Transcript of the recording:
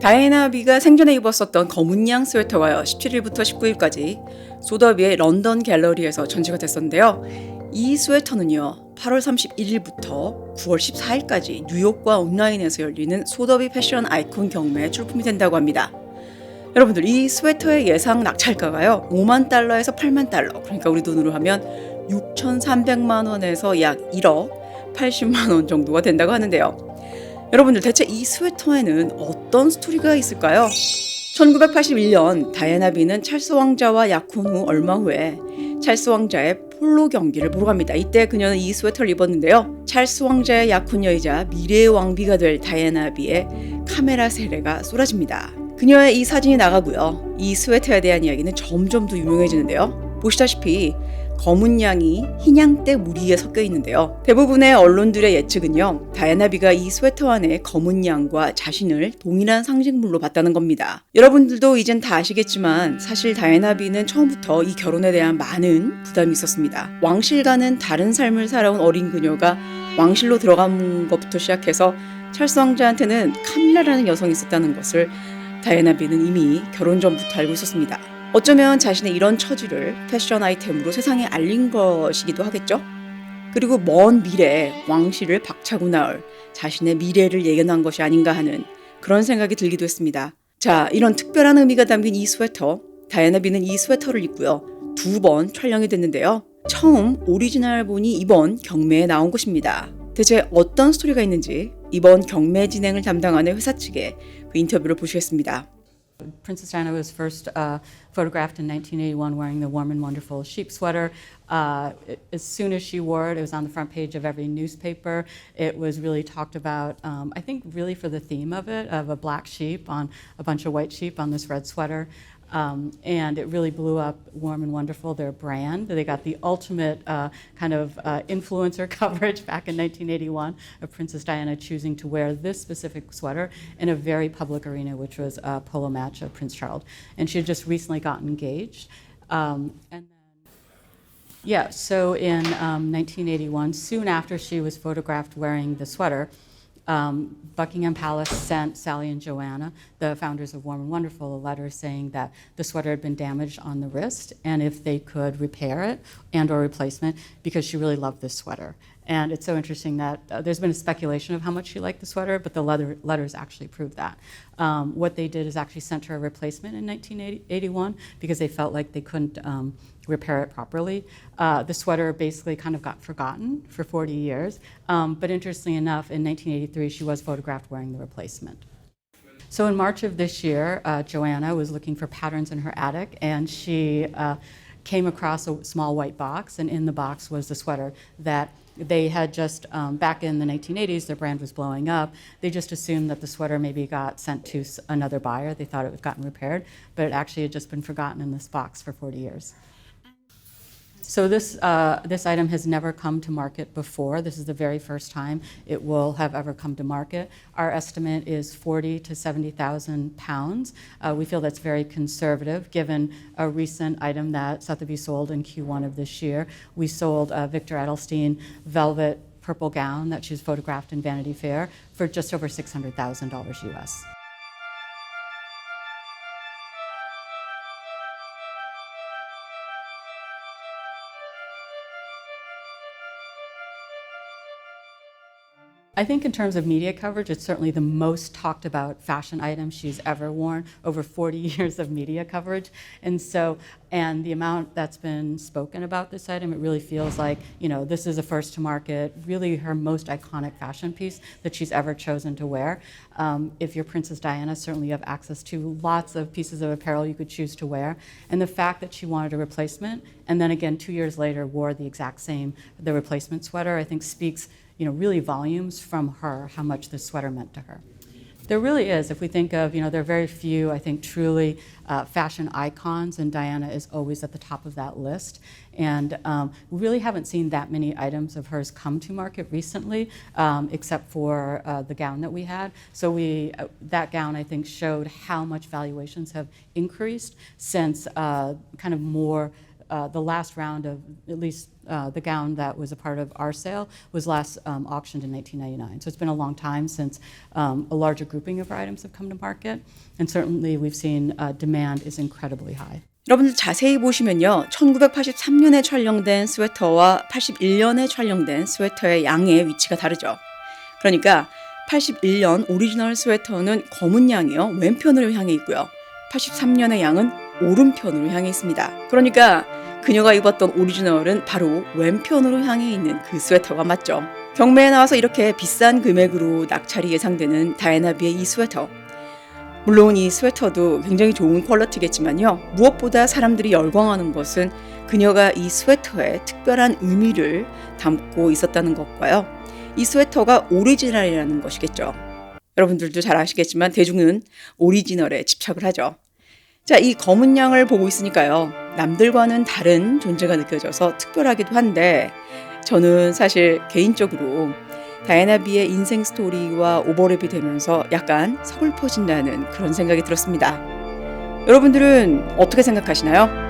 다이애나비가 생전에 입었었던 검은 양 스웨터가 17일부터 19일까지 소더비의 런던 갤러리에서 전시가 됐었는데요. 이 스웨터는요, 8월 31일부터 9월 14일까지 뉴욕과 온라인에서 열리는 소더비 패션 아이콘 경매에 출품이 된다고 합니다. 여러분들, 이 스웨터의 예상 낙찰가가요, 5만 달러에서 8만 달러, 그러니까 우리 돈으로 하면 6,300만 원에서 약 1억 80만 원 정도가 된다고 하는데요. 여러분들, 대체 이 스웨터에는 어떤 스토리가 있을까요? 1981년 다이애나비는 찰스 왕자와 약혼 후 얼마 후에 찰스 왕자의 폴로 경기를 보러 갑니다. 이때 그녀는 이 스웨터를 입었는데요. 찰스 왕자의 약혼녀이자 미래의 왕비가 될 다이애나비의 카메라 세례가 쏟아집니다. 그녀의 이 사진이 나가고요. 이 스웨터에 대한 이야기는 점점 더 유명해지는데요. 보시다시피 검은 양이 흰 양떼 무리에 섞여 있는데요. 대부분의 언론들의 예측은요, 다이애나비가 이 스웨터 안에 검은 양과 자신을 동일한 상징물로 봤다는 겁니다. 여러분들도 이젠 다 아시겠지만 사실 다이애나비는 처음부터 이 결혼에 대한 많은 부담이 있었습니다. 왕실과는 다른 삶을 살아온 어린 그녀가 왕실로 들어간 것부터 시작해서 찰스 왕자한테는 카밀라라는 여성이 있었다는 것을 다이애나비는 이미 결혼 전부터 알고 있었습니다. 어쩌면 자신의 이런 처지를 패션 아이템으로 세상에 알린 것이기도 하겠죠? 그리고 먼 미래에 왕실을 박차고 나올 자신의 미래를 예견한 것이 아닌가 하는 그런 생각이 들기도 했습니다. 자, 이런 특별한 의미가 담긴 이 스웨터, 다이애나비는 이 스웨터를 입고요, 2번 촬영이 됐는데요. 처음 오리지널본이 이번 경매에 나온 것입니다. 대체 어떤 스토리가 있는지 이번 경매 진행을 담당하는 회사 측의 그 인터뷰를 보시겠습니다. Princess Diana was first photographed in 1981 wearing the warm and wonderful sheep sweater. As soon as she wore it, it was on the front page of every newspaper. It was really talked about, I think really for the theme of it, of a black sheep on a bunch of white sheep on this red sweater. And it really blew up Warm and Wonderful, their brand. They got the ultimate kind of influencer coverage back in 1981 of Princess Diana choosing to wear this specific sweater in a very public arena, which was a polo match of Prince Charles. And she had just recently gotten engaged. So in 1981, soon after she was photographed wearing the sweater, Buckingham Palace sent Sally and Joanna, the founders of Warm and Wonderful, a letter saying that the sweater had been damaged on the wrist and if they could repair it and or replacement, because she really loved this sweater. And it's so interesting that there's been a speculation of how much she liked the sweater, but the letters actually prove that. What they did is actually sent her a replacement in 1981 because they felt like they couldn't repair it properly. The sweater basically kind of got forgotten for 40 years. But interestingly enough, in 1983, she was photographed wearing the replacement. So in March of this year, Joanna was looking for patterns in her attic, and she came across a small white box, and in the box was the sweater that they had just, back in the 1980s, their brand was blowing up. They just assumed that the sweater maybe got sent to another buyer. They thought it had gotten repaired, but it actually had just been forgotten in this box for 40 years. So this item has never come to market before. This is the very first time it will have ever come to market. Our estimate is 40 to 70,000 pounds. We feel that's very conservative given a recent item that Sotheby's sold in Q1 of this year. We sold a Victor Edelstein velvet purple gown that she was photographed in Vanity Fair for just over $600,000 US. I think in terms of media coverage, it's certainly the most talked about fashion item she's ever worn, over 40 years of media coverage. And the amount that's been spoken about this item, it really feels like, this is a first to market, really her most iconic fashion piece that she's ever chosen to wear. If you're Princess Diana, certainly you have access to lots of pieces of apparel you could choose to wear. And the fact that she wanted a replacement, and then again 2 years later wore the exact same, the replacement sweater, I think speaks really volumes from her, how much this sweater meant to her. There really is. If we think of, there are very few, I think, truly fashion icons, and Diana is always at the top of that list. And we really haven't seen that many items of hers come to market recently, except for the gown that we had. So that gown, I think, showed how much valuations have increased since kind of more the last round of at least the gown that was a part of our sale was last auctioned in 1999. So it's been a long time since a larger grouping of our items have come to market. And certainly we've seen demand is incredibly high. 여러분들 자세히 보시면요. 1983년에 촬영된 스웨터와 81년에 촬영된 스웨터의 양의 위치가 다르죠. 그러니까 81년 오리지널 스웨터는 검은 양이요. 왼편으로 향해 있고요. 83년의 양은 오른편으로 향해 있습니다. 그러니까 그녀가 입었던 오리지널은 바로 왼편으로 향해 있는 그 스웨터가 맞죠. 경매에 나와서 이렇게 비싼 금액으로 낙찰이 예상되는 다이애나비의 이 스웨터. 물론 이 스웨터도 굉장히 좋은 퀄리티겠지만요. 무엇보다 사람들이 열광하는 것은 그녀가 이 스웨터에 특별한 의미를 담고 있었다는 것과요. 이 스웨터가 오리지널이라는 것이겠죠. 여러분들도 잘 아시겠지만 대중은 오리지널에 집착을 하죠. 자, 이 검은 양을 보고 있으니까요. 남들과는 다른 존재가 느껴져서 특별하기도 한데 저는 사실 개인적으로 다이애나비의 인생 스토리와 오버랩이 되면서 약간 서글퍼진다는 그런 생각이 들었습니다. 여러분들은 어떻게 생각하시나요?